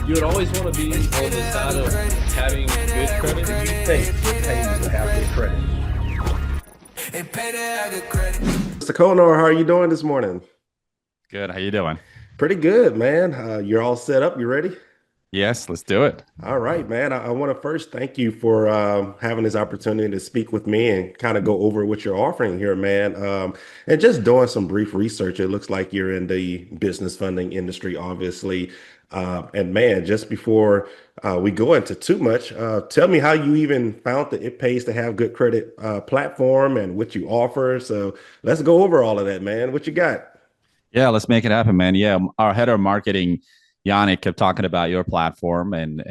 You would always want to be on the side of having good credit. Do you think it pays to have good credit? Mr. Konar, how are you doing this morning? Good. How you doing? Pretty good, man. You're all set up. You ready? Yes, let's do it. All right, man. I want to first thank you for having this opportunity to speak with me and kind of go over what you're offering here, man. And just doing some brief research, it looks like you're in the business funding industry, obviously. And man, just before we go into too much, tell me how you even found that it pays to have good credit platform and what you offer. So let's go over all of that, man. What you got? Yeah, let's make it happen, man. Yeah, our head of marketing, Yannick, kept talking about your platform, and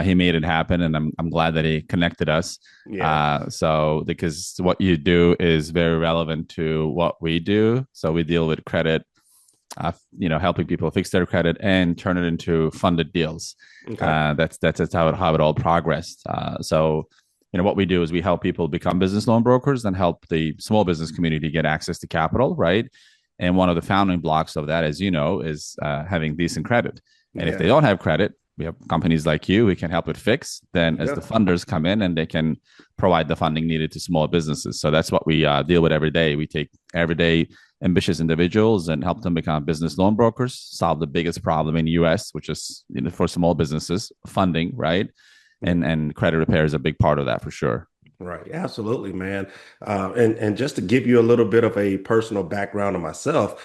he made it happen, and I'm glad that he connected us. Yeah. So because what you do is very relevant to what we do. So we deal with credit, helping people fix their credit and turn it into funded deals. Okay. That's how it all progressed. So what we do is we help people become business loan brokers and help the small business community get access to capital, right? And one of the founding blocks of that, as you know, is having decent credit. And if they Yeah. don't have credit, we have companies like you we can help it fix. Then, as Yeah. the funders come in, and they can provide the funding needed to small businesses. So that's what we deal with every day. We take everyday ambitious individuals and help them become business loan brokers, solve the biggest problem in the U.S., which is for small businesses, funding, right? And credit repair is a big part of that for sure. Right, absolutely, man. And just to give you a little bit of a personal background of myself,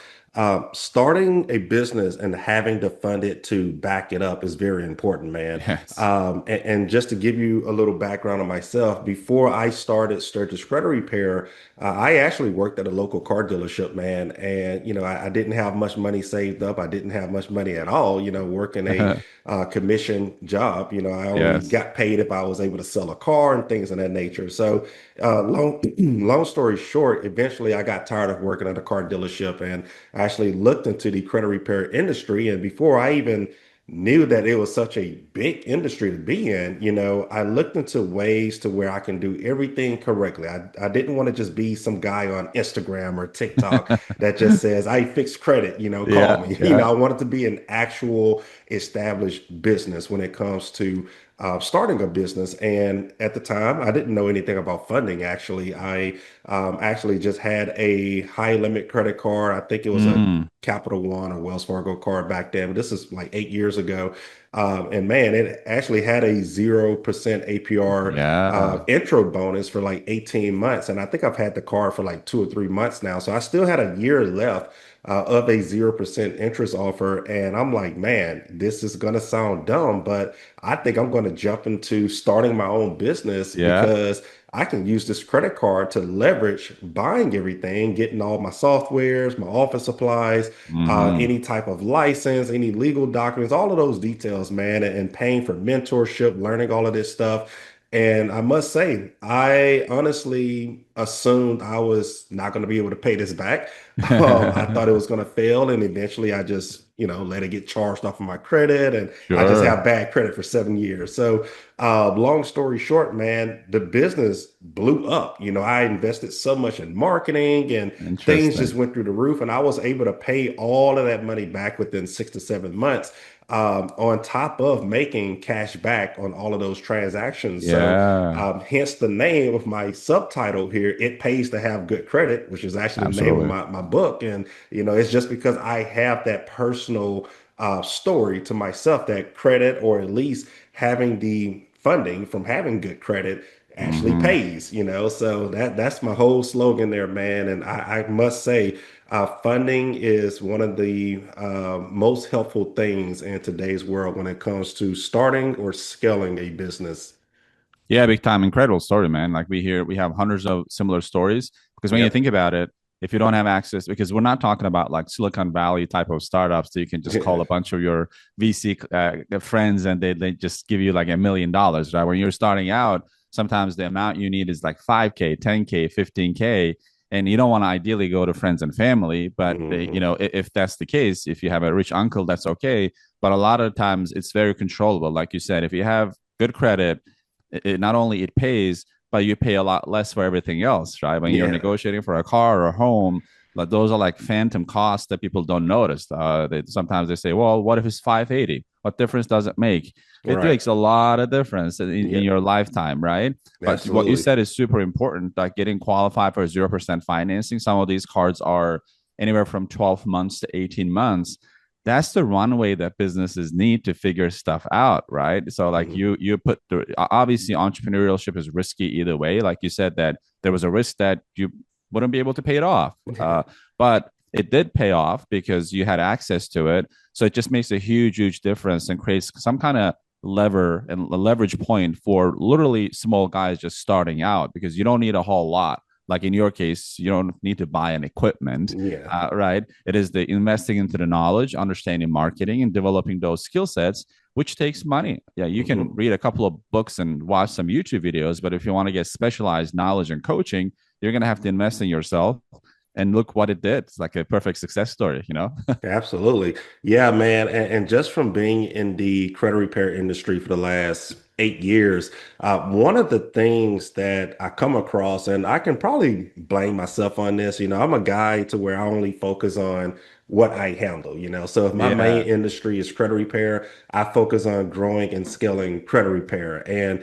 starting a business and having to fund it to back it up is very important, man. Yes. And just to give you a little background on myself, before I started Sturgis Credit Repair, I actually worked at a local car dealership, man. And I didn't have much money saved up. I didn't have much money at all. Working a commission job. I only Yes. got paid if I was able to sell a car and things of that nature. So, long story short, eventually I got tired of working at a car dealership and I actually looked into the credit repair industry. And before I even knew that it was such a big industry to be in, I looked into ways to where I can do everything correctly. I didn't want to just be some guy on Instagram or TikTok that just says, I fix credit, call Yeah. me. Yeah. I wanted to be an actual established business when it comes to starting a business. And at the time, I didn't know anything about funding. Actually, I actually just had a high limit credit card. I think it was a Mm. Capital One or Wells Fargo card back then, but this is like 8 years ago. And man, it actually had a 0% APR Yeah. intro bonus for like 18 months. And I think I've had the card for like 2 or 3 months now. So I still had a year left of a 0% interest offer. And I'm like, man, this is going to sound dumb, but I think I'm going to jump into starting my own business Yeah. because I can use this credit card to leverage buying everything, getting all my softwares, my office supplies, Hmm. any type of license, any legal documents, all of those details, man, and paying for mentorship, learning all of this stuff. And I must say, I honestly assumed I was not going to be able to pay this back. I thought it was going to fail, and eventually I just, let it get charged off of my credit, and I just Sure. have bad credit for 7 years. So, long story short, man, the business blew up. I invested so much in marketing, and things just Interesting. went through the roof, and I was able to pay all of that money back within 6 to 7 months. On top of making cash back on all of those transactions. So, Yeah. hence the name of my subtitle here, It Pays to Have Good Credit, which is actually the name of Absolutely. my book. And, it's just because I have that personal story to myself that credit, or at least having the funding from having good credit, actually Hmm. pays, so that's my whole slogan there, man. And I must say, funding is one of the most helpful things in today's world when it comes to starting or scaling a business. Yeah, big time. Incredible story, man. Like we have hundreds of similar stories because when you Yep. think about it, if you don't have access, because we're not talking about like Silicon Valley type of startups that you can just call a bunch of your VC friends and they just give you like $1 million, right? When you're starting out, sometimes the amount you need is like 5K, 10K, 15K. And you don't want to ideally go to friends and family, but Mhm. if that's the case, if you have a rich uncle, that's okay. But a lot of times it's very controllable. Like you said, if you have good credit, not only it pays, but you pay a lot less for everything else, right? When you're Yeah. negotiating for a car or a home, Like those are like phantom costs that people don't notice. Sometimes they say, well, what if it's 580? What difference does it make? It Right. makes a lot of difference in Yeah, your lifetime, right? But what you absolutely. said is super important, like getting qualified for 0% financing. Some of these cards are anywhere from 12 months to 18 months. That's the runway that businesses need to figure stuff out, right? So like Mhm. you put the, obviously entrepreneurship is risky either way. Like you said, that there was a risk that you wouldn't be able to pay it off. But it did pay off because you had access to it. So it just makes a huge, huge difference and creates some kind of lever and a leverage point for literally small guys just starting out, because you don't need a whole lot. Like in your case, you don't need to buy an equipment, Yeah. right? It is the investing into the knowledge, understanding marketing, and developing those skill sets, which takes money. Yeah, you can Mhm. read a couple of books and watch some YouTube videos, but if you want to get specialized knowledge and coaching, you're going to have to invest in yourself. And look what it did. It's like a perfect success story, you know? Absolutely. Yeah, man. And just from being in the credit repair industry for the last 8 years, one of the things that I come across, and I can probably blame myself on this, I'm a guy to where I only focus on what I handle. So if my main Yeah. industry is credit repair, I focus on growing and scaling credit repair. And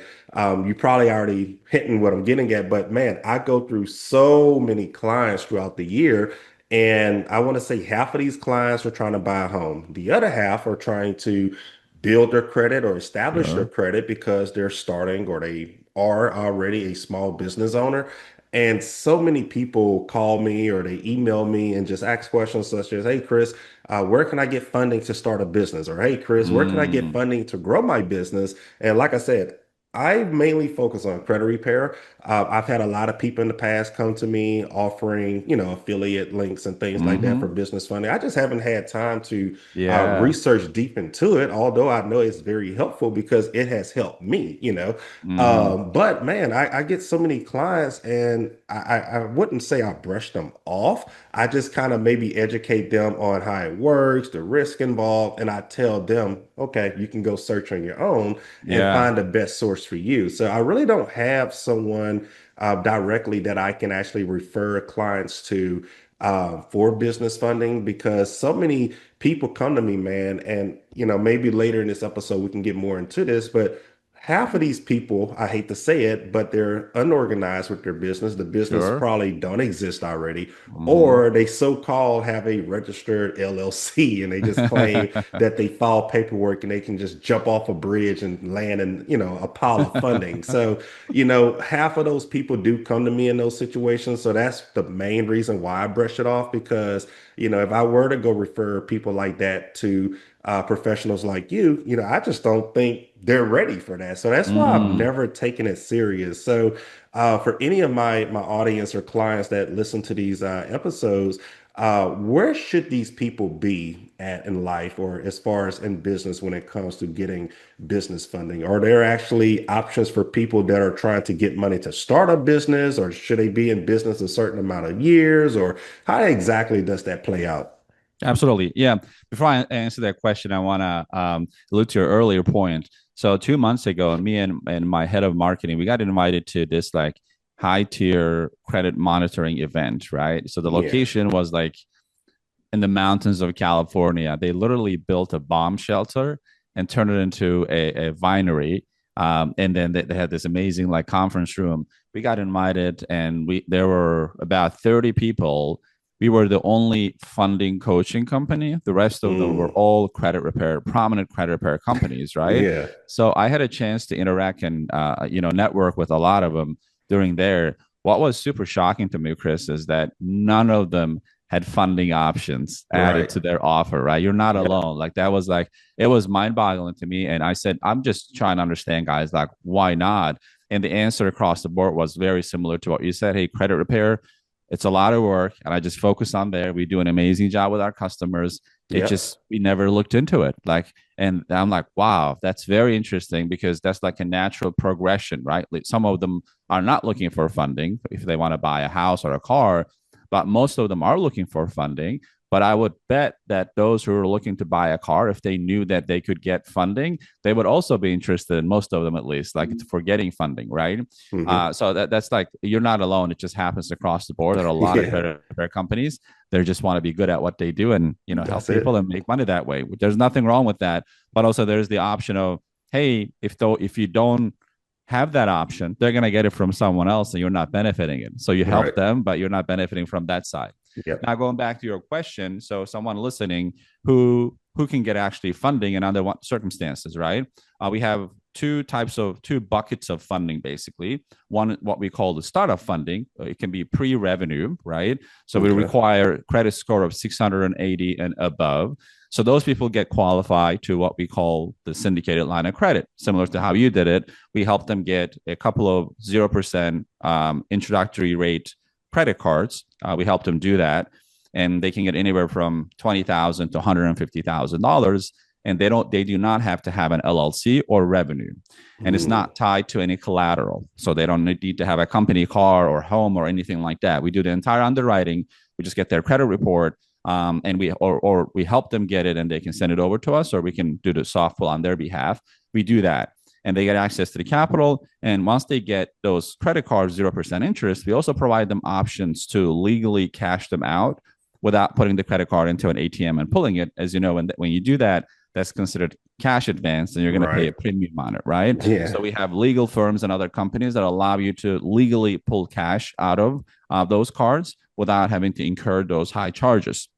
you probably already hitting what I'm getting at, but man, I go through so many clients throughout the year. And I want to say half of these clients are trying to buy a home. The other half are trying to build their credit or establish their Sure. credit because they're starting or they are already a small business owner. And so many people call me or they email me and just ask questions such as, "Hey, Chris, where can I get funding to start a business?" Or, "Hey, Chris, where can I get Mm, funding to grow my business?" And like I said, I mainly focus on credit repair. I've had a lot of people in the past come to me offering, affiliate links and things like that for mm-hmm. business funding. I just haven't had time to Yeah. research deep into it, although I know it's very helpful because it has helped me. Mm, But man, I get so many clients and I wouldn't say I brush them off. I just kind of maybe educate them on how it works, the risk involved, and I tell them, okay, you can go search on your own and yeah. find the best source for you. So I really don't have someone directly that I can actually refer clients to for business funding because so many people come to me, man. And, maybe later in this episode, we can get more into this, but half of these people, I hate to say it, but they're unorganized with their business. The business Sure. probably don't exist already, Mm-hmm. or they so-called have a registered LLC and they just claim that they file paperwork and they can just jump off a bridge and land in, a pile of funding. So, half of those people do come to me in those situations. So that's the main reason why I brush it off because, if I were to go refer people like that to professionals like you, I just don't think they're ready for that. So that's why I've Mm. never taken it serious. So for any of my audience or clients that listen to these episodes, where should these people be at in life or as far as in business when it comes to getting business funding? Are there actually options for people that are trying to get money to start a business, or should they be in business a certain amount of years, or how exactly does that play out? Absolutely. Yeah. Before I answer that question, I want to allude to your earlier point. So 2 months ago, me and my head of marketing, we got invited to this like high tier credit monitoring event, right? So the Yeah. location was like in the mountains of California. They literally built a bomb shelter and turned it into a winery. And then they had this amazing like conference room. We got invited, and there were about 30 people. We were the only funding coaching company. The rest of them were Mm. all credit repair, prominent credit repair companies, right? Yeah. So I had a chance to interact and network with a lot of them during there. What was super shocking to me, Chris, is that none of them had funding options added Right. to their offer, right? You're not Yep. alone. Like that was like, it was mind boggling to me. And I said, I'm just trying to understand, guys, like, why not? And the answer across the board was very similar to what you said. Hey, credit repair, it's a lot of work. And I just focus on there. We do an amazing job with our customers. It Yep. just, we never looked into it. Like, and I'm like, wow, that's very interesting because that's like a natural progression, right? Like some of them are not looking for funding if they want to buy a house or a car, but most of them are looking for funding. But I would bet that those who are looking to buy a car, if they knew that they could get funding, they would also be interested, in most of them at least, like for getting funding, right? Hmm. So that's like, you're not alone. It just happens across the board. There are a lot of Yeah, credit repair companies. They just want to be good at what they do and, help that's people it. and make money that way. There's nothing wrong with that. But also there's the option of, hey, if you don't have that option, they're going to get it from someone else and you're not benefiting it. So you help Right. them, but you're not benefiting from that side. Yep. Now going back to your question, so someone listening who can get actually funding and under what circumstances, right? We have two buckets of funding basically. One, what we call the startup funding. It can be pre-revenue, right? So we Okay. require credit score of 680 and above. So those people get qualified to what we call the syndicated line of credit, similar to how you did it. We help them get a couple of 0% introductory rate credit cards. We help them do that, and they can get anywhere from $20,000 to $150,000, and they do not have to have an LLC or revenue, and it's Mm. not tied to any collateral. So they don't need to have a company car or home or anything like that. We do the entire underwriting. We just get their credit report, and we help them get it, and they can send it over to us, or we can do the soft pull on their behalf. We do that, and they get access to the capital. And once they get those credit cards, 0% interest, we also provide them options to legally cash them out without putting the credit card into an ATM and pulling it. As you know, when you do that, that's considered cash advance, and you're going to pay a Right. premium on it, right? Yeah. So we have legal firms and other companies that allow you to legally pull cash out of those cards without having to incur those high charges.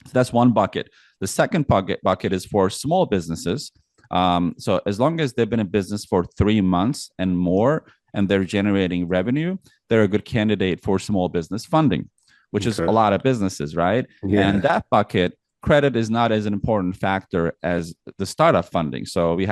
So that's one bucket. The second bucket is for small businesses. So as long as they've been in business for 3 months and more, and they're generating revenue, they're a good candidate for small business funding, which is a Okay. lot of businesses, right? And Yeah. that bucket, credit is not as an important factor as the startup funding. So we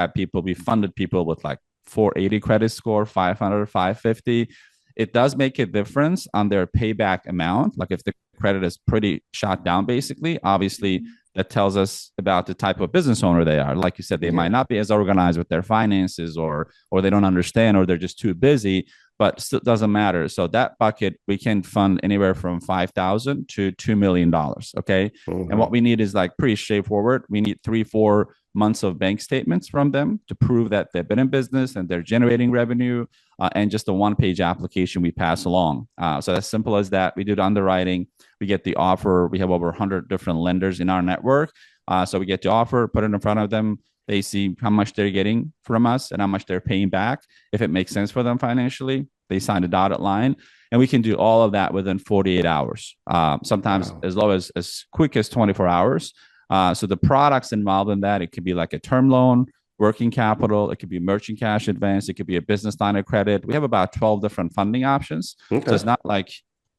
funded people with like 480 credit score, 500, 550. It does make a difference on their payback amount. Like if the credit is pretty shot down, basically, obviously that tells us about the type of business owner they are. Like you said, they might Yeah. not be as organized with their finances, or they don't understand, or they're just too busy, but still doesn't matter. So that bucket, we can fund anywhere from 5,000 to $2 million. Okay. And what Mhm. we need is like pretty straightforward. We need 3-4 months of bank statements from them to prove that they've been in business and they're generating revenue, and just a one-page application we pass along. So as simple as that. We do the underwriting, we get the offer. We have over 100 different lenders in our network. So we get the offer, put it in front of them. They see how much they're getting from us and how much they're paying back. If it makes sense for them financially, they sign a dotted line. And we can do all of that within 48 hours, sometimes Wow. as low as quick as 24 hours. So the products involved in that, it could be like a term loan, working capital, it could be merchant cash advance, it could be a business line of credit. We have about 12 different funding options. So Okay. it's not like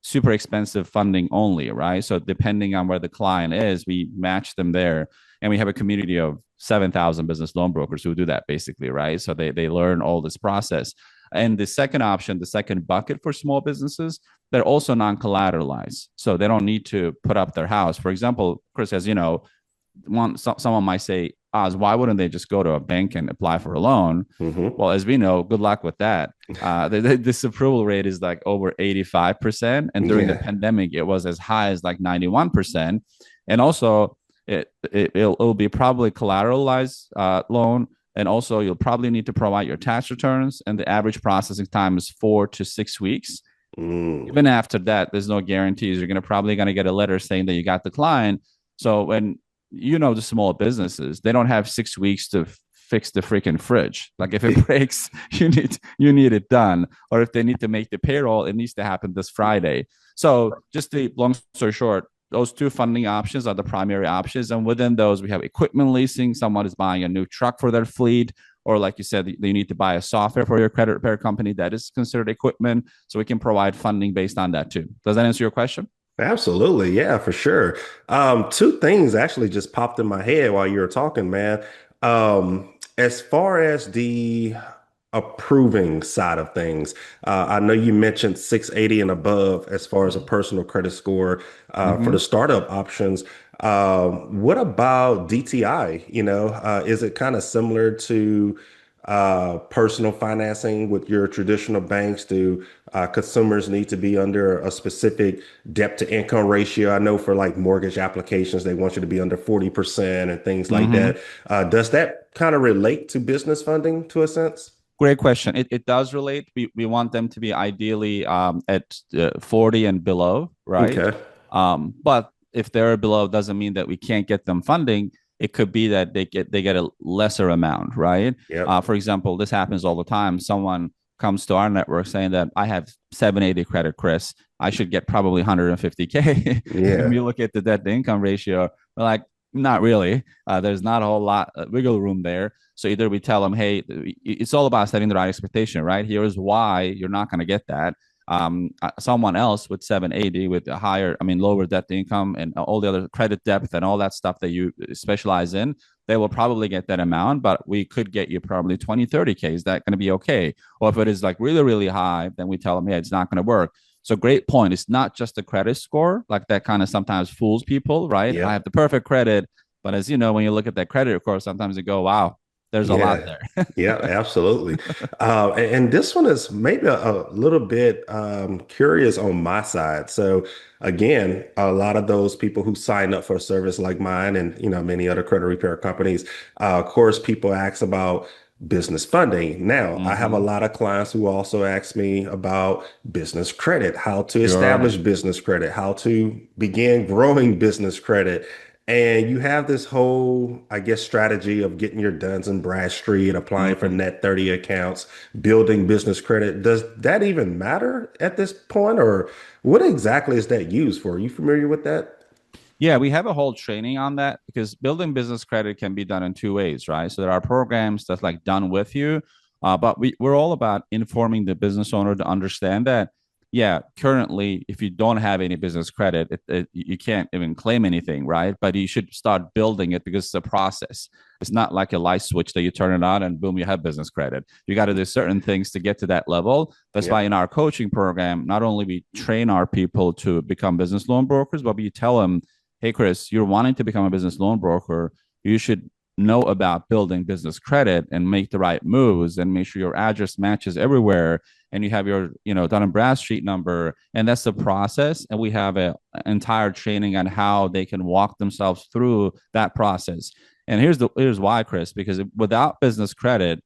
super expensive funding only, right? So depending on where the client is, we match them there. And we have a community of 7,000 business loan brokers who do that basically, right? So they learn all this process. And the second option, the second bucket for small businesses, they're also non-collateralized. So they don't need to put up their house. For example, Chris, as you know, someone might say, Oz, why wouldn't they just go to a bank and apply for a loan? Hmm. Well, as we know, good luck with that. This approval rate is like over 85%. And during the Yeah. pandemic, it was as high as like 91%. And also, it'll be probably collateralized loan. And also, you'll probably need to provide your tax returns. And the average processing time is 4 to 6 weeks. Mm. Even after that, there's no guarantees. You're probably going to get a letter saying that you got the client. So when the small businesses, they don't have 6 weeks to fix the freaking fridge. Like if it breaks, you need it done. Or if they need to make the payroll, it needs to happen this Friday. So just the long story short, those two funding options are the primary options. And within those, we have equipment leasing. Someone is buying a new truck for their fleet. Or like you said, you need to buy a software for your credit repair company that is considered equipment. So we can provide funding based on that too. Does that answer your question? Absolutely. Yeah, for sure. Two things actually just popped in my head while you were talking, man. As far as the approving side of things, I know you mentioned 680 and above as far as a personal credit score for Mm-hmm. the startup options. What about DTI? Is it kind of similar to personal financing with your traditional banks? Do consumers need to be under a specific debt to income ratio? I know for like mortgage applications, they want you to be under 40% and things like Mhm. that. Does that kind of relate to business funding to a sense? Great question. It does relate. We want them to be ideally at 40 and below, right? Okay. But if they're below, doesn't mean that we can't get them funding. It could be that they get a lesser amount, right? Yep. For example, this happens all the time. Someone comes to our network saying that I have 780 credit, Chris. I should get probably 150K. And Yeah. we look at the debt to income ratio. We're like, not really. There's not a whole lot wiggle room there. So either we tell them, hey, it's all about setting the right expectation, right? Here's why you're not going to get that. Someone else with 780 with a higher, I mean, lower debt to income and all the other credit depth and all that stuff that you specialize in, they will probably get that amount, but we could get you probably 20, 30K. Is that going to be okay? Or if it is like really, really high, then we tell them, yeah, it's not going to work. So great point. It's not just the credit score, like that kind of sometimes fools people, right? I have Yep. the perfect credit, but as you know, when you look at that credit report, sometimes you go, wow, there's a lot Yeah, there. yeah, absolutely. And this one is maybe a little bit curious on my side. So again, a lot of those people who sign up for a service like mine and many other credit repair companies, of course, people ask about business funding. Now, I have a Mm-hmm. lot of clients who also ask me about business credit, how to Sure. establish business credit, how to begin growing business credit. And you have this whole, I guess, strategy of getting your Duns and Bradstreet, applying for Mm-hmm. net 30 accounts, building business credit. Does that even matter at this point? Or what exactly is that used for? Are you familiar with that? Yeah, we have a whole training on that because building business credit can be done in two ways, right? So there are programs that's like done with you, but we're all about informing the business owner to understand that, yeah, currently, if you don't have any business credit, you can't even claim anything, right? But you should start building it because it's a process. It's not like a light switch that you turn it on and boom, you have business credit. You got to do certain things to get to that level. That's why Yep. in our coaching program, not only we train our people to become business loan brokers, but we tell them, hey, Chris, you're wanting to become a business loan broker. You should know about building business credit and make the right moves and make sure your address matches everywhere and you have your Dun and Bradstreet number, and that's the process. And we have an entire training on how they can walk themselves through that process. And here's why, Chris, because without business credit,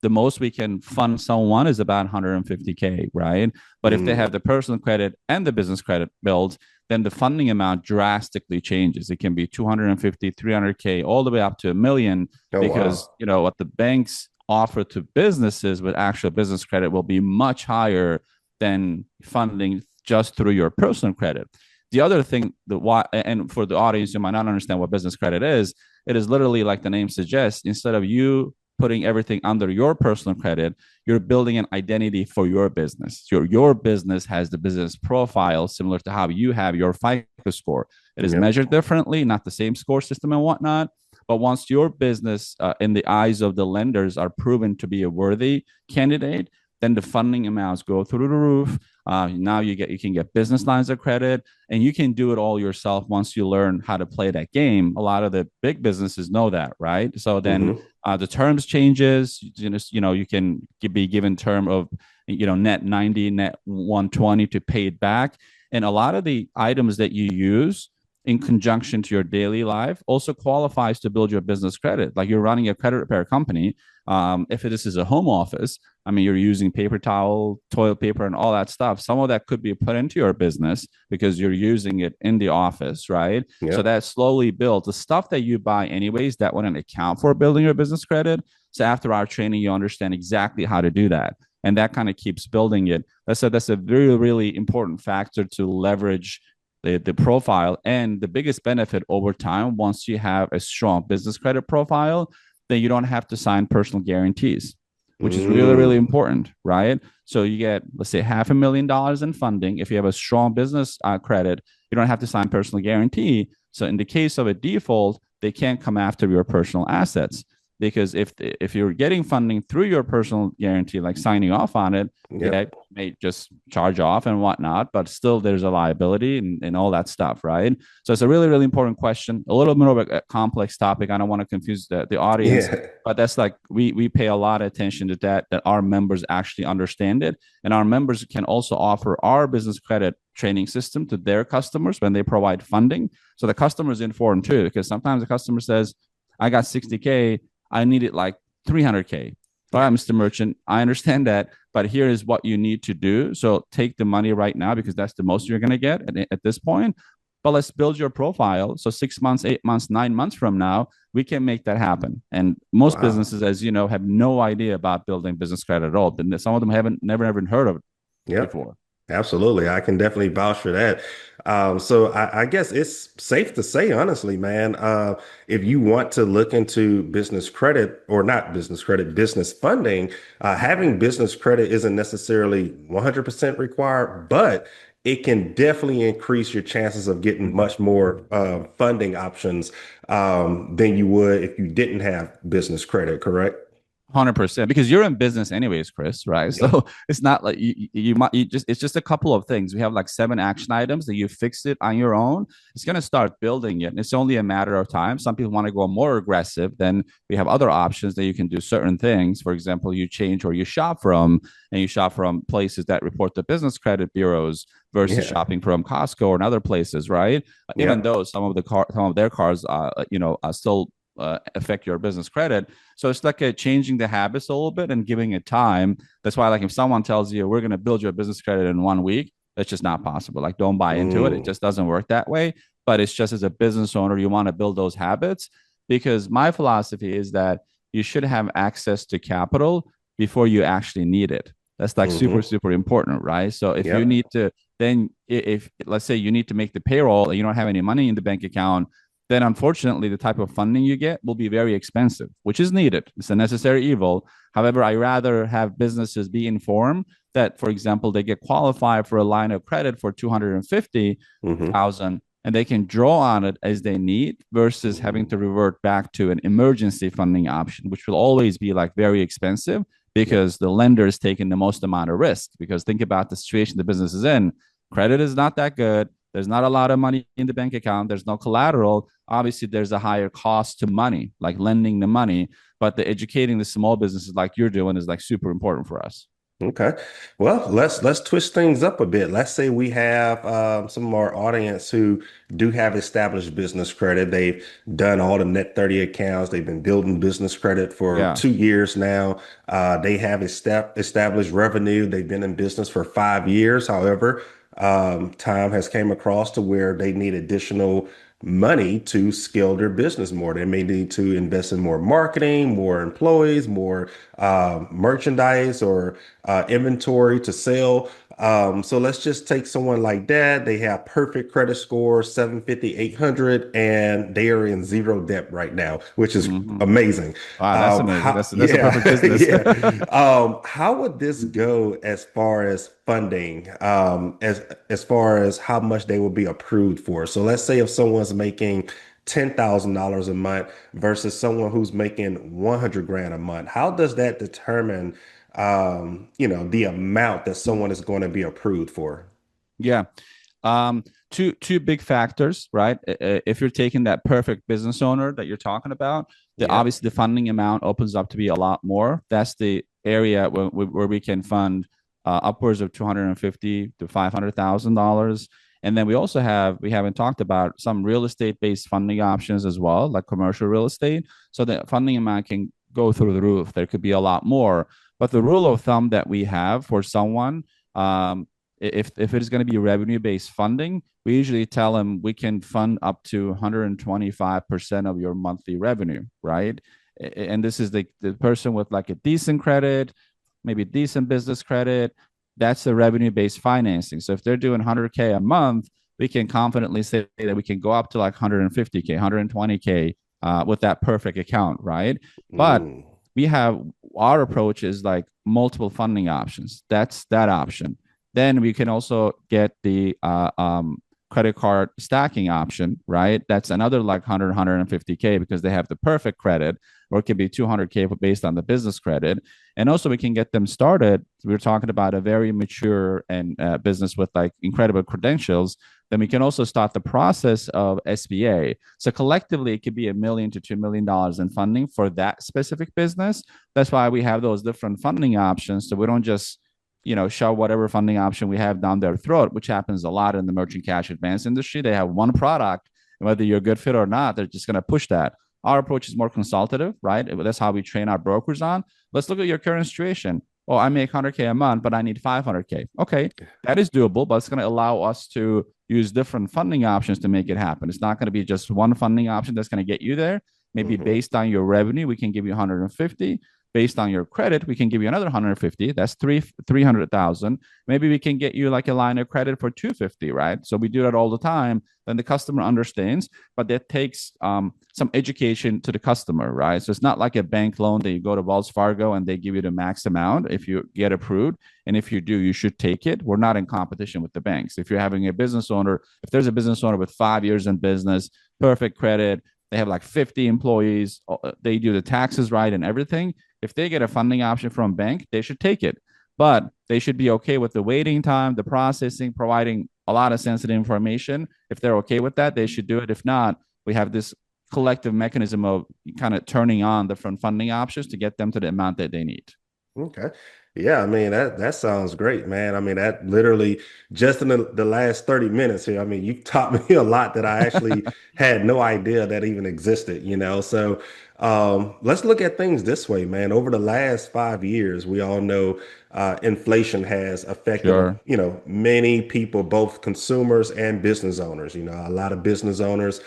the most we can fund someone is about 150K, right? But if they Mm. have the personal credit and the business credit built, then the funding amount drastically changes. It can be 250, 300K, all the way up to a million, Oh, because wow. what the banks offer to businesses with actual business credit will be much higher than funding just through your personal credit. The other thing that why, and for the audience who might not understand what business credit is, it is literally like the name suggests, instead of you putting everything under your personal credit, you're building an identity for your business. Your business has the business profile similar to how you have your FICO score. It is Yep. measured differently, not the same score system and whatnot. But once your business, in the eyes of the lenders, are proven to be a worthy candidate, then the funding amounts go through the roof. Now you can get business lines of credit, and you can do it all yourself once you learn how to play that game. A lot of the big businesses know that, right? So then Hmm. the terms changes. You can be given term of net 90, net 120 to pay it back, and a lot of the items that you use in conjunction to your daily life also qualifies to build your business credit. Like you're running a credit repair company. If this is a home office, I mean, you're using paper towel, toilet paper, and all that stuff. Some of that could be put into your business because you're using it in the office, right? So Yep. that slowly builds the stuff that you buy anyways. That wouldn't account for building your business credit. So after our training, you understand exactly how to do that, and that kind of keeps building it. That's a really really important factor to leverage the profile. And the biggest benefit over time, once you have a strong business credit profile, then you don't have to sign personal guarantees, which is really, really Mm. important, right? So you get, let's say, $500,000 in funding. If you have a strong business credit, you don't have to sign personal guarantee. So in the case of a default, they can't come after your personal assets. because if you're getting funding through your personal guarantee, like signing off on it, yeah, Yep. it may just charge off and whatnot, but still there's a liability and all that stuff, right? So it's a really, really important question, a little bit of a complex topic. I don't want to confuse the audience, Yeah. but that's like we pay a lot of attention to that our members actually understand it. And our members can also offer our business credit training system to their customers when they provide funding. So the customer is informed too, because sometimes the customer says, I got 60K, I need it like 300K. All right, Mr. Merchant, I understand that, but here is what you need to do. So take the money right now because that's the most you're going to get at this point. But let's build your profile. So 6 months, 8 months, 9 months from now, we can make that happen. And most Wow. businesses, as you know, have no idea about building business credit at all. Some of them haven't never even heard of it Yep. before. Absolutely. I can definitely vouch for that. So I guess it's safe to say, honestly, man, if you want to look into business credit or not business credit, business funding, having business credit isn't necessarily 100% required, but it can definitely increase your chances of getting much more funding options than you would if you didn't have business credit, correct? 100%, because you're in business anyways, Chris, right? Yep. So it's not like you just, it's just a couple of things. We have like 7 action items that you fix it on your own. It's going to start building it, and it's only a matter of time. Some people want to go more aggressive. Then we have other options that you can do certain things. For example, you change where you shop from, and you shop from places that report to business credit bureaus versus Yeah. shopping from Costco and other places, right? Even Yep. though some of their cars still affect your business credit. So it's like changing the habits a little bit and giving it time. That's why, like, if someone tells you we're going to build your business credit in 1 week, that's just not possible. Like, don't buy into it. It Mm, just doesn't work that way. But it's just, as a business owner, you want to build those habits, because my philosophy is that you should have access to capital before you actually need it. That's like super, hmm. super important, right? So if you Yep. need to, then if let's say you need to make the payroll and you don't have any money in the bank account, then unfortunately the type of funding you get will be very expensive, which is needed. It's a necessary evil. However, I rather have businesses be informed that, for example, they get qualified for a line of credit for 250,000 and they can draw on it as they need, versus having Hmm. to revert back to an emergency funding option, which will always be like very expensive Yep. because the lender is taking the most amount of risk. Because think about the situation the business is in. Credit is not that good. There's not a lot of money in the bank account. There's no collateral. Obviously, there's a higher cost to money, like lending the money. But the educating the small businesses like you're doing is like super important for us. Okay. Well, let's twist things up a bit. Let's say we have some of our audience who do have established business credit. They've done all the Net 30 accounts. They've been building business credit for Yeah. 2 years now. They have established revenue. They've been in business for 5 years. However, time has came across to where they need additional money to scale their business more. They may need to invest in more marketing, more employees, more merchandise or inventory to sell. So let's just take someone like that. They have perfect credit score, 750, 800, and they are in zero debt right now, which is Mm-hmm. amazing. Wow, that's amazing. That's a perfect Yeah, business. yeah. How would this go as far as funding, as far as how much they will be approved for? So let's say if someone's making $10,000 a month versus someone who's making 100 grand a month, how does that determine, the amount that someone is going to be approved for? Yeah. Um, two big factors, right? If you're taking that perfect business owner that you're talking about, the Yep. obviously the funding amount opens up to be a lot more. That's the area where we can fund upwards of 250 to $500,000. And then we haven't talked about some real estate based funding options as well, like commercial real estate. So the funding amount can go through the roof. There could be a lot more. But the rule of thumb that we have for someone, if it is going to be revenue based funding, we usually tell them we can fund up to 125% of your monthly revenue, right? And this is the person with like a decent credit, maybe decent business credit. That's the revenue based financing. So if they're doing 100K a month, we can confidently say that we can go up to like 150K, 120K with that perfect account, right? But Mm, we have our approach is like multiple funding options. That's that option. Then we can also get the credit card stacking option, right? That's another like 100, 150K because they have the perfect credit, or it could be 200K based on the business credit. And also we can get them started. We're talking about a very mature and business with like incredible credentials. Then we can also start the process of SBA. So collectively, it could be $1 million to $2 million in funding for that specific business. That's why we have those different funding options. So we don't just shove whatever funding option we have down their throat, which happens a lot in the merchant cash advance industry. They have one product, and whether you're a good fit or not, they're just going to push that. Our approach is more consultative, right? That's how we train our brokers on. Let's look at your current situation. Oh, I make 100K a month, but I need 500K. Okay, that is doable, but it's going to allow us to use different funding options to make it happen. It's not going to be just one funding option that's going to get you there. Maybe based on your revenue, we can give you 150. Based on your credit, we can give you another 150. That's 300,000. Maybe we can get you like a line of credit for 250, right? So we do that all the time. Then the customer understands, but that takes some education to the customer, right? So it's not like a bank loan that you go to Wells Fargo and they give you the max amount if you get approved. And if you do, you should take it. We're not in competition with the banks. If you're having a business owner, if there's a business owner with 5 years in business, perfect credit, they have like 50 employees, they do the taxes right and everything. If they get a funding option from a bank, they should take it. But they should be okay with the waiting time, the processing, providing a lot of sensitive information. If they're okay with that, they should do it. If not, we have this collective mechanism of kind of turning on different funding options to get them to the amount that they need. Okay. Yeah, I mean that sounds great, man. I mean that literally just in the last 30 minutes here, I mean, you've taught me a lot that I actually had no idea that even existed. So let's look at things this way, man. Over the last 5 years, we all know inflation has affected, Sure. many people, both consumers and business owners. A lot of business owners,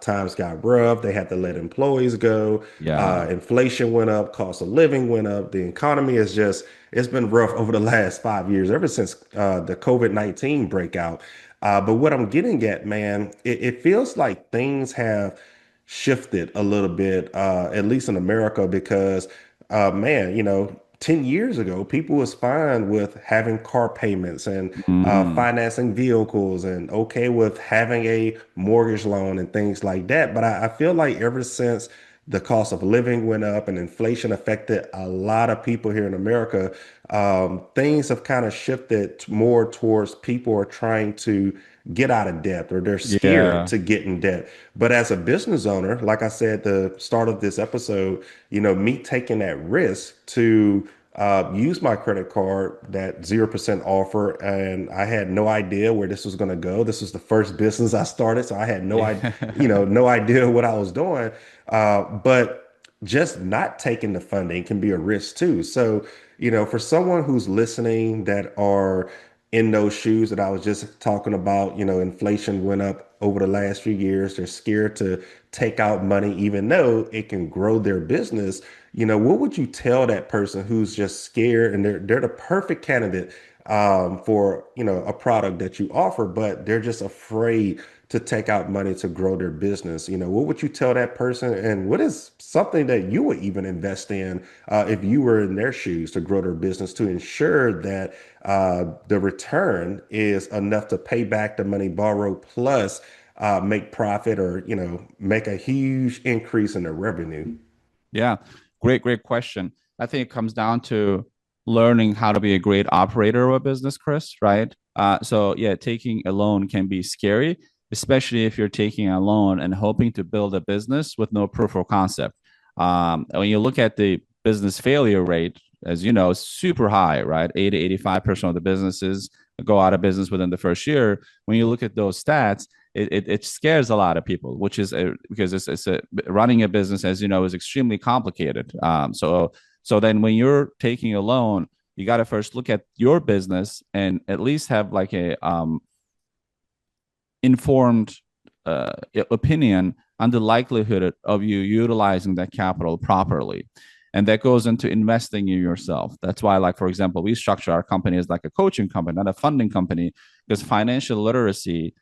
times got rough. They had to let employees go. Yeah. Inflation went up, cost of living went up. The economy it's been rough over the last 5 years, ever since the COVID-19 breakout. But what I'm getting at, man, it feels like things have shifted a little bit, at least in America, because, man, 10 years ago, people was fine with having car payments and Mm. financing vehicles and okay with having a mortgage loan and things like that. But I feel like ever since the cost of living went up and inflation affected a lot of people here in America, things have kind of shifted more towards people are trying to get out of debt or they're scared Yeah. to get in debt. But as a business owner, like I said at the start of this episode, me taking that risk to use my credit card, that 0% offer, and I had no idea where this was going to go. This was the first business I started, so I had no idea, Yeah. no idea what I was doing. But just not taking the funding can be a risk too. So, for someone who's listening that are in those shoes that I was just talking about, inflation went up over the last few years. They're scared to take out money, even though it can grow their business. What would you tell that person who's just scared and they're the perfect candidate for, a product that you offer, but they're just afraid to take out money to grow their business? What would you tell that person? And what is something that you would even invest in if you were in their shoes to grow their business to ensure that the return is enough to pay back the money borrowed plus make profit or, make a huge increase in the revenue? Yeah. Great question. I think it comes down to learning how to be a great operator of a business, Chris, right? So yeah, taking a loan can be scary, especially if you're taking a loan and hoping to build a business with no proof of concept. When you look at the business failure rate, as you know, it's super high, right? 80 to 85% of the businesses go out of business within the first year. When you look at those stats, it scares a lot of people, which is because running a business, as you know, is extremely complicated. So then when you're taking a loan, you got to first look at your business and at least have like a informed opinion on the likelihood of you utilizing that capital properly. And that goes into investing in yourself. That's why, like, for example, we structure our company as like a coaching company, not a funding company, because financial literacy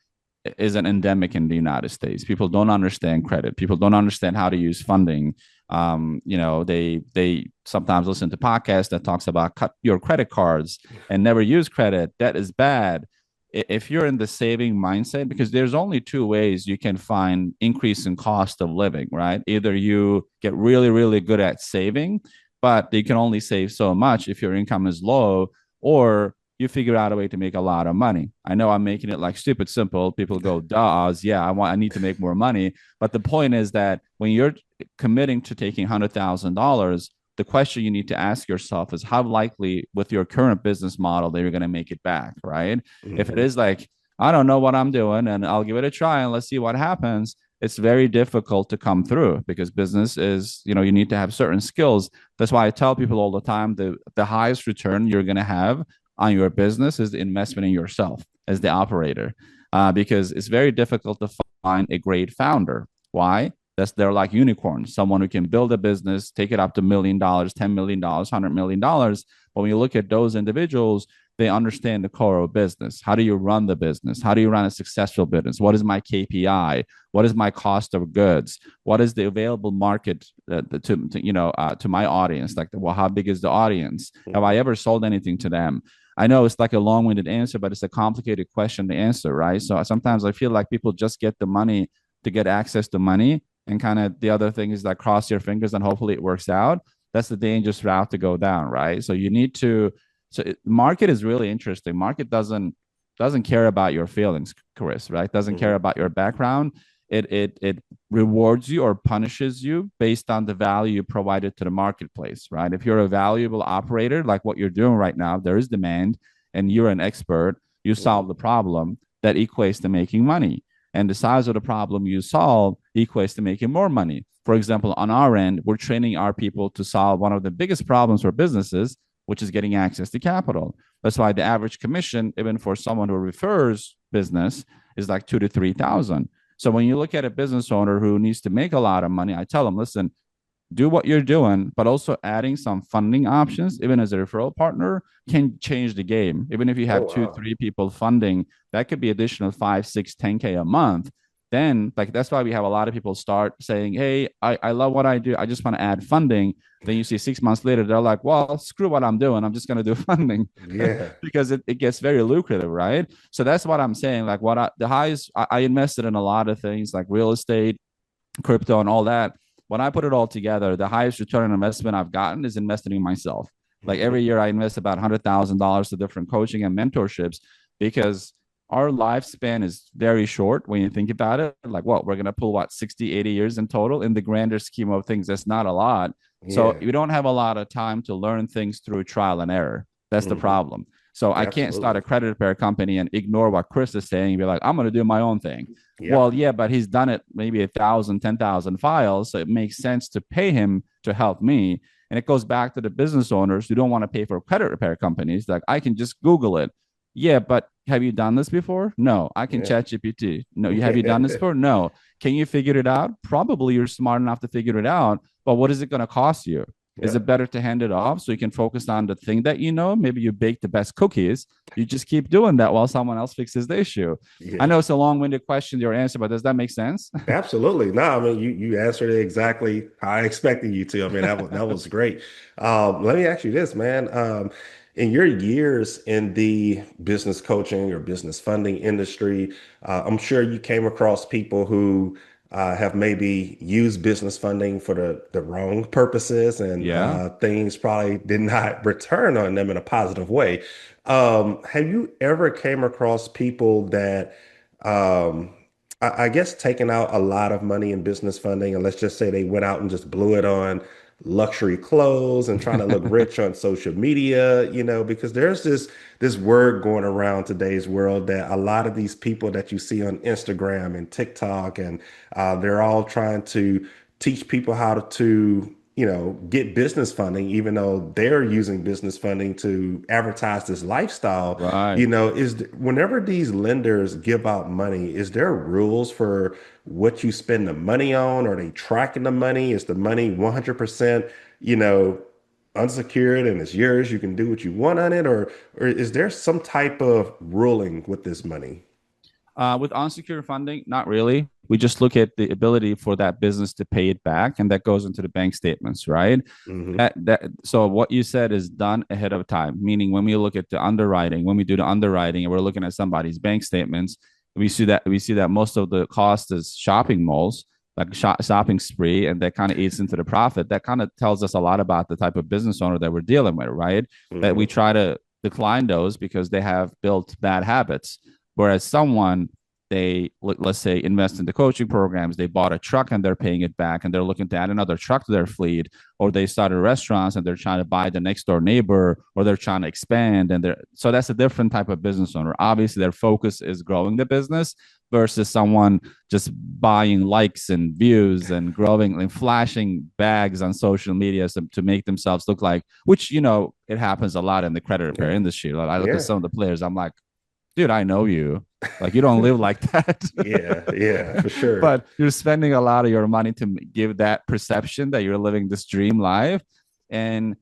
is an endemic in the United States. People don't understand credit. People don't understand how to use funding. They sometimes listen to podcasts that talks about cut your credit cards and never use credit. That is bad. if you're in the saving mindset, because there's only two ways you can find increase in cost of living, right? Either you get really, really good at saving, but you can only save so much if your income is low, or you figure out a way to make a lot of money. I know I'm making it like stupid simple. People go, duh, yeah, I need to make more money. But the point is that when you're committing to taking $100,000, the question you need to ask yourself is how likely with your current business model that you're going to make it back, right? If it Hmm. is like, I don't know what I'm doing and I'll give it a try and let's see what happens, it's very difficult to come through because business is, you need to have certain skills. That's why I tell people all the time the highest return you're going to have on your business is the investment in yourself as the operator, because it's very difficult to find a great founder. Why? They're like unicorns, someone who can build a business, take it up to $1 million, $10 million, $100 million. But when you look at those individuals, they understand the core of business. How do you run the business? How do you run a successful business? What is my KPI? What is my cost of goods? What is the available market to my audience? Like, well, how big is the audience? Have I ever sold anything to them? I know it's like a long-winded answer, but it's a complicated question to answer, right? So sometimes I feel like people just get the money to get access to money, and kind of the other thing is like cross your fingers and hopefully it works out. That's the dangerous route to go down, right? So you need to. Market is really interesting. Market doesn't care about your feelings, Chris, right? Doesn't care Hmm. about your background. It rewards you or punishes you based on the value you provided to the marketplace, right? If you're a valuable operator, like what you're doing right now, there is demand, and you're an expert. You solve the problem that equates to making money, and the size of the problem you solve equates to making more money. For example, on our end, we're training our people to solve one of the biggest problems for businesses, which is getting access to capital. That's why the average commission, even for someone who refers business, is like 2 to 3 thousand. So when you look at a business owner who needs to make a lot of money, I tell them, listen, do what you're doing, but also adding some funding options, even as a referral partner, can change the game. Even if you Oh, have two, wow. three people funding, that could be additional 5, 6, 10K a month. Then, like, that's why we have a lot of people start saying, hey, I love what I do. I just want to add funding. Then you see 6 months later, they're like, well, screw what I'm doing. I'm just going to do funding Yeah. because it gets very lucrative, right? So that's what I'm saying. Like, the highest, I invested in a lot of things like real estate, crypto, and all that. When I put it all together, the highest return on investment I've gotten is investing in myself. Like every Hmm. year, I invest about $100,000 to different coaching and mentorships because our lifespan is very short when you think about it. Like, what, we're going to pull what, 60, 80 years in total in the grander scheme of things. That's not a lot. So Yeah. we don't have a lot of time to learn things through trial and error. That's the Hmm. problem. So I can't start a Absolutely. credit repair company and ignore what Chris is saying and be like, I'm going to do my own thing. Well, Yep. yeah, but he's done it maybe 1,000, 10,000 files. So it makes sense to pay him to help me. And it goes back to the business owners who don't want to pay for credit repair companies. Like, I can just Google it. Yeah, but have you done this before? No. I can Yeah. chat GPT. No. Have you done this before? No. Can you figure it out? Probably you're smart enough to figure it out. But what is it going to cost you? Is it Yep. better to hand it off so you can focus on the thing that you know? Maybe you bake the best cookies. You just keep doing that while someone else fixes the issue. I Yeah. know it's a long-winded question, your answer, but does that make sense? Absolutely. No, I mean you answered it exactly how I expected you to. I mean that was great. Let me ask you this, man. In your years in the business coaching or business funding industry, I'm sure you came across people who have maybe used business funding for the wrong purposes and Yeah. things probably did not return on them in a positive way. Have you ever came across people that um, I guess taking out a lot of money in business funding, and let's just say they went out and just blew it on luxury clothes and trying to look rich on social media, because there's this word going around today's world that a lot of these people that you see on Instagram and TikTok, and they're all trying to teach people how to get business funding, even though they're using business funding to advertise this lifestyle. Right. Whenever these lenders give out money, is there rules for what you spend the money on? Are they tracking the money? Is the money 100%, you know, unsecured and it's yours? You can do what you want on it, or is there some type of ruling with this money? With unsecured funding, not really. We just look at the ability for that business to pay it back, and that goes into the bank statements, right? Hmm. So what you said is done ahead of time, meaning when we look at the underwriting, when we do the underwriting, and we're looking at somebody's bank statements, we see that most of the cost is shopping malls, like shopping spree, and that kind of eats into the profit. That kind of tells us a lot about the type of business owner that we're dealing with, right? That we Hmm. try to decline those because they have built bad habits. Whereas someone, they, let's say, invest in the coaching programs, they bought a truck and they're paying it back, and they're looking to add another truck to their fleet, or they started restaurants and they're trying to buy the next door neighbor, or they're trying to expand, and they're so that's a different type of business owner. Obviously, their focus is growing the business versus someone just buying likes and views and growing and flashing bags on social media to make themselves look like, which it happens a lot in the credit repair Yeah. industry. Like, I look at Yeah. some of the players, I'm like, dude, I know you. Like, you don't live like that. Yeah. Yeah. For sure. But you're spending a lot of your money to give that perception that you're living this dream life. And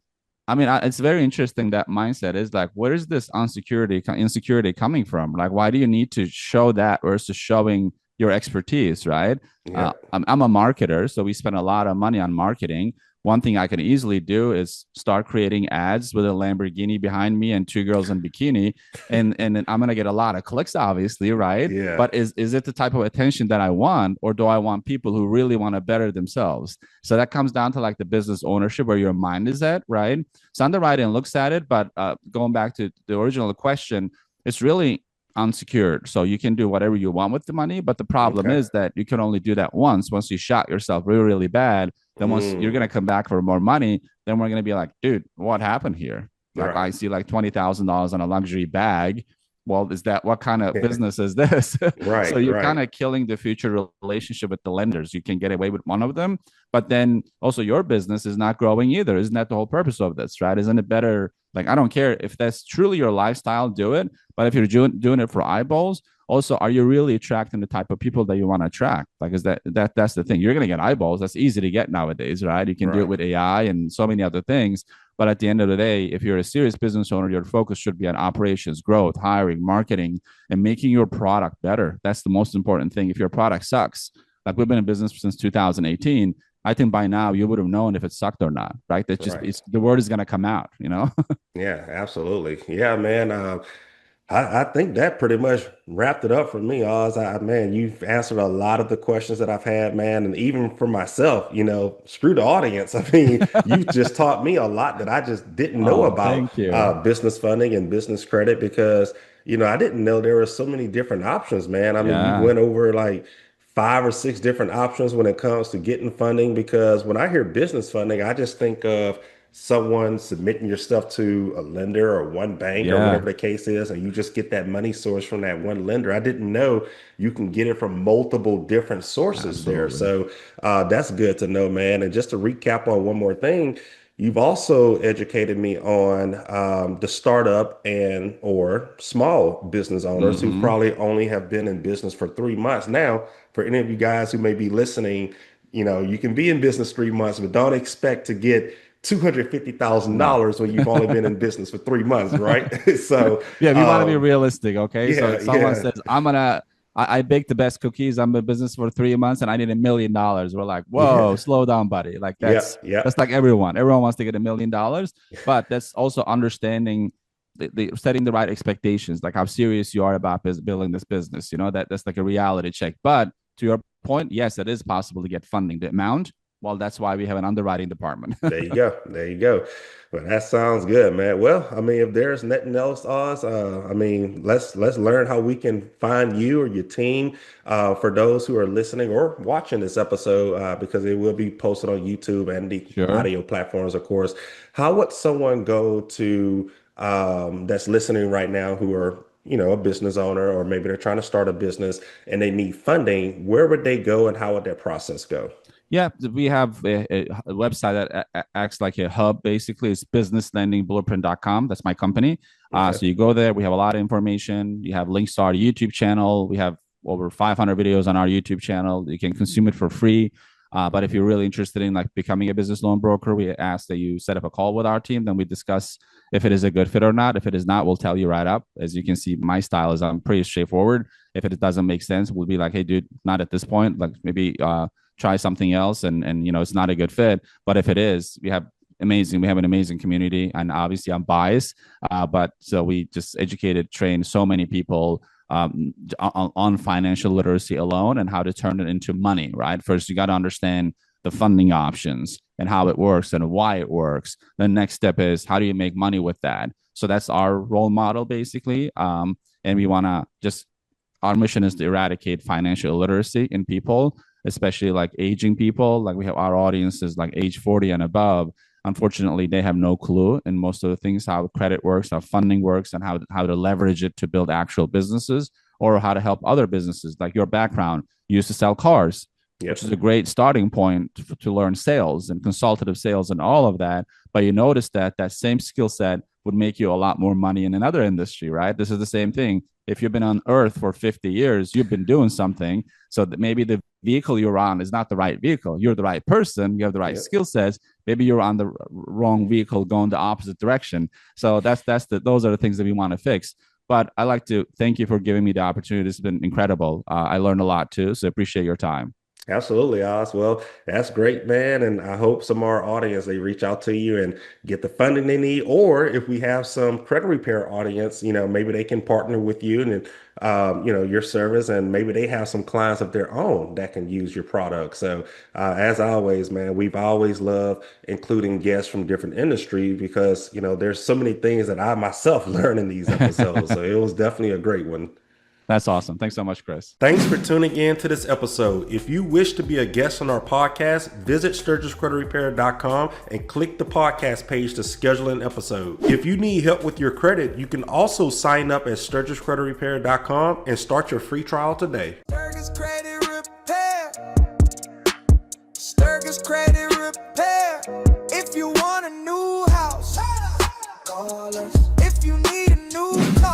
I mean, it's very interesting, that mindset is like, where is this insecurity coming from? Like, why do you need to show that versus showing your expertise, right? Yeah. I'm a marketer, so we spend a lot of money on marketing. One thing I can easily do is start creating ads with a Lamborghini behind me and two girls in bikini, and then I'm gonna get a lot of clicks, obviously, right? Yeah. But is it the type of attention that I want, or do I want people who really want to better themselves? So that comes down to like the business ownership, where your mind is at, right? So underwriting looks at it, but going back to the original question, it's really unsecured. So you can do whatever you want with the money, but the problem Okay. is that you can only do that once. Once you shot yourself really, really bad, then once you're Mm. gonna come back for more money, then we're gonna be like, dude, what happened here? Like, Right. I see like $20,000 on a luxury bag. Well, is that, what kind of business is this? So Right. you're Right. kind of killing the future relationship with the lenders. You can get away with one of them, but then also your business is not growing either. Isn't that the whole purpose of this, right? Isn't it better? Like, I don't care if that's truly your lifestyle, do it. But if you're doing it for eyeballs, also, are you really attracting the type of people that you want to attract? Like, is that's the thing? You're gonna get eyeballs. That's easy to get nowadays, right? You can do it Right. with AI and so many other things. But at the end of the day, if you're a serious business owner, your focus should be on operations, growth, hiring, marketing, and making your product better. That's the most important thing. If your product sucks, like we've been in business since 2018, I think by now you would have known if it sucked or not, right? That's just, Right. it's, the word is going to come out, you know? Yeah, absolutely. Yeah, man. I think that pretty much wrapped it up for me, Oz. Man, you've answered a lot of the questions that I've had, man. And even for myself, screw the audience. I mean, you've just taught me a lot that I just didn't know Oh, about thank you. business funding and business credit because, I didn't know there were so many different options, man. I mean, you Yeah. went over like 5 or 6 different options when it comes to getting funding because when I hear business funding, I just think of someone submitting your stuff to a lender or one bank or Yeah. whatever the case is, and you just get that money source from that one lender. I didn't know you can get it from multiple different sources there. Absolutely. So that's good to know, man. And just to recap on one more thing, you've also educated me on the startup and or small business owners who Mm-hmm. probably only have been in business for 3 months. Now, for any of you guys who may be listening, you can be in business 3 months, but don't expect to get No. $250,000 when you've only been in business for 3 months, right? So, Yeah, we want to be realistic, okay? So yeah, if someone yeah, says, I baked the best cookies, I'm in business for 3 months and I need $1 million. We're like, whoa, yeah, slow down, buddy. Like, yeah, that's yeah, like everyone. Everyone wants to get $1 million, but that's also understanding the setting the right expectations, like how serious you are about building this business. That's like a reality check. But to your point, yes, it is possible to get funding. The amount, well, that's why we have an underwriting department. there you go, there you go. Well, that sounds good, man. Well, I mean, if there's nothing else, Oz, I mean, let's learn how we can find you or your team for those who are listening or watching this episode because it will be posted on YouTube and the Sure. audio platforms, of course. How would someone go to that's listening right now who are a business owner or maybe they're trying to start a business and they need funding? Where would they go and how would that process go? Yeah, we have a website that acts like a hub. Basically, it's businesslendingblueprint.com. That's my company. Okay. So you go there. We have a lot of information. You have links to our YouTube channel. We have over 500 videos on our YouTube channel. You can consume it for free. But if you're really interested in like becoming a business loan broker, we ask that you set up a call with our team. Then we discuss if it is a good fit or not. If it is not, we'll tell you right up. As you can see, my style is I'm pretty straightforward. If it doesn't make sense, we'll be like, hey, dude, not at this point. Like maybe try something else, and it's not a good fit. But if it is, we have an amazing community, and obviously I'm biased, but so we just train so many people on financial literacy alone and how to turn it into money, right? First, you got to understand the funding options and how it works and why it works. The next step is how do you make money with that? So that's our role model basically. And we want to our mission is to eradicate financial illiteracy in people, especially like aging people. Like we have our audiences like age 40 and above. Unfortunately, they have no clue in most of the things, how credit works, how funding works, and how to leverage it to build actual businesses, or how to help other businesses. Like your background, you used to sell cars, which is a great starting point to learn sales and consultative sales and all of that. But you notice that same skill set would make you a lot more money in another industry, right? This is the same thing. If you've been on earth for 50 years, you've been doing something. So that maybe the vehicle you're on is not the right vehicle. You're the right person. You have the right skill sets. Maybe you're on the wrong vehicle going the opposite direction. So those are the things that we want to fix. But I'd like to thank you for giving me the opportunity. This has been incredible. I learned a lot too. So appreciate your time. Absolutely, Oz. Well, that's great, man. And I hope some of our audience, they reach out to you and get the funding they need. Or if we have some credit repair audience, maybe they can partner with you and, your service, and maybe they have some clients of their own that can use your product. So as always, man, we've always loved including guests from different industries because, there's so many things that I myself learned in these episodes. So it was definitely a great one. That's awesome. Thanks so much, Chris. Thanks for tuning in to this episode. If you wish to be a guest on our podcast, visit StirgusCreditRepair.com and click the podcast page to schedule an episode. If you need help with your credit, you can also sign up at StirgusCreditRepair.com and start your free trial today. Stirgus Credit Repair. Stirgus Credit Repair. If you want a new house, call us.